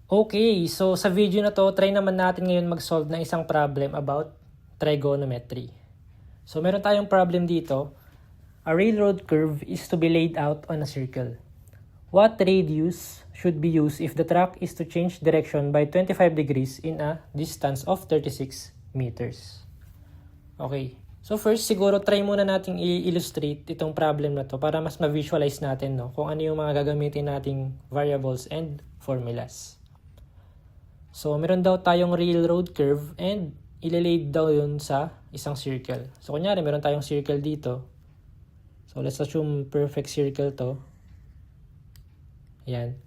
Okay, so sa video na to, try naman natin ngayon mag-solve ng isang problem about trigonometry. So meron tayong problem dito. A railroad curve is to be laid out on a circle. What radius should be used if the track is to change direction by 25 degrees in a distance of 36 meters? Okay, so first siguro try muna nating i-illustrate itong problem na to para mas ma-visualize natin kung ano yung mga gagamitin nating variables and formulas. So, meron daw tayong railroad curve and ilalade daw yun sa isang circle. So, kunyari, meron tayong circle dito. So, let's assume perfect circle to. Ayan.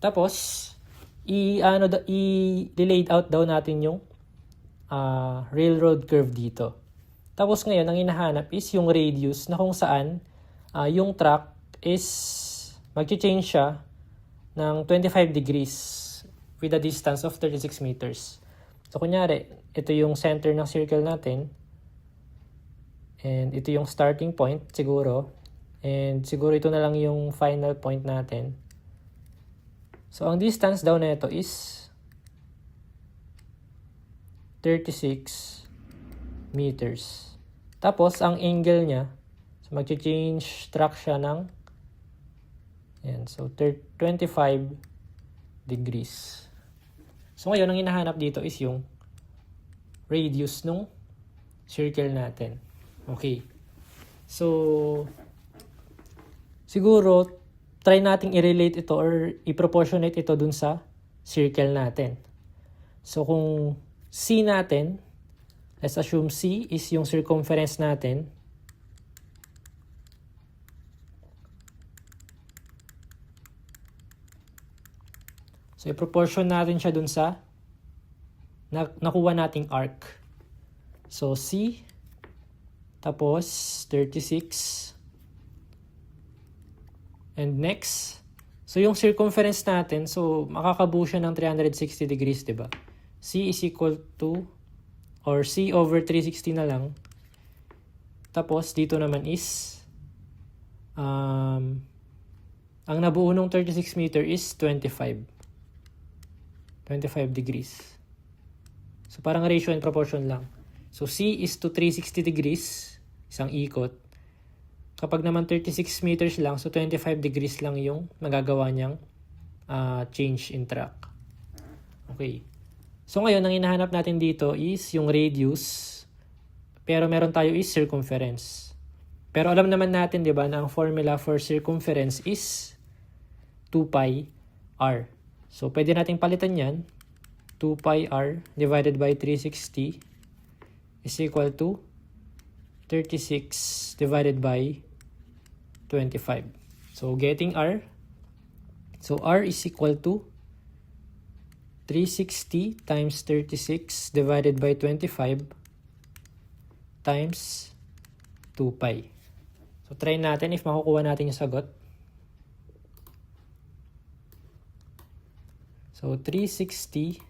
Tapos, i-lade out daw natin yung railroad curve dito. Tapos ngayon, ang hinahanap is yung radius na kung saan yung track is mag-change siya ng 25 degrees with a distance of 36 meters. So, kunyari, ito yung center ng circle natin. And ito yung starting point, siguro. And siguro ito na lang yung final point natin. So, ang distance daw na ito is 36 meters. Tapos, ang angle niya, so mag-change track siya ng ayan, so 25 degrees. So ngayon, ang hinahanap dito is yung radius nung circle natin. Okay. So, siguro, try nating i-relate ito or i-proportionate ito dun sa circle natin. So, kung C natin, let's assume C is yung circumference natin. So, i-proportion natin siya dun sa nakuha nating arc. So, C, tapos 36. And next, so yung circumference natin, so makakabuo siya ng 360 degrees, diba? C is equal to, or C over 360 na lang. Tapos, dito naman is, ang nabuo ng 36 meter is 25 degrees. So, parang ratio and proportion lang. So, C is to 360 degrees, isang ikot. Kapag naman 36 meters lang, so 25 degrees lang yung magagawa niyang change in track. Okay. So, ngayon, ang hinahanap natin dito is yung radius. Pero meron tayo is circumference. Pero alam naman natin, di ba, na ang formula for circumference is 2 pi r. So, pwede nating palitan yan. 2 pi r divided by 360 is equal to 36 divided by 25. So, getting r. So, r is equal to 360 times 36 divided by 25 times 2 pi. So, try natin if makukuha natin yung sagot. So, 360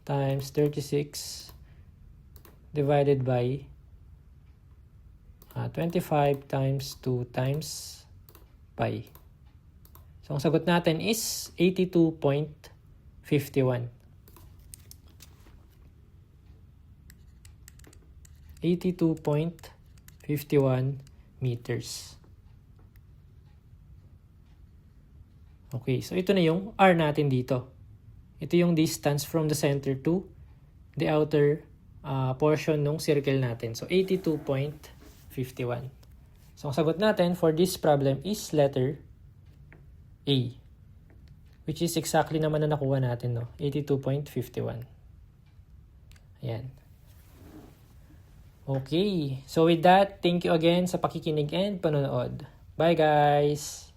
times 36 divided by 25 times 2 times pi. So, ang sagot natin is 82.51. 82.51 meters. Okay, so ito na yung R natin dito. Ito yung distance from the center to the outer portion ng circle natin. So, 82.51. So, ang sagot natin for this problem is letter A. Which is exactly naman na nakuha natin, no? 82.51. Ayan. Okay. So, with that, thank you again sa pakikinig and panonood. Bye, guys!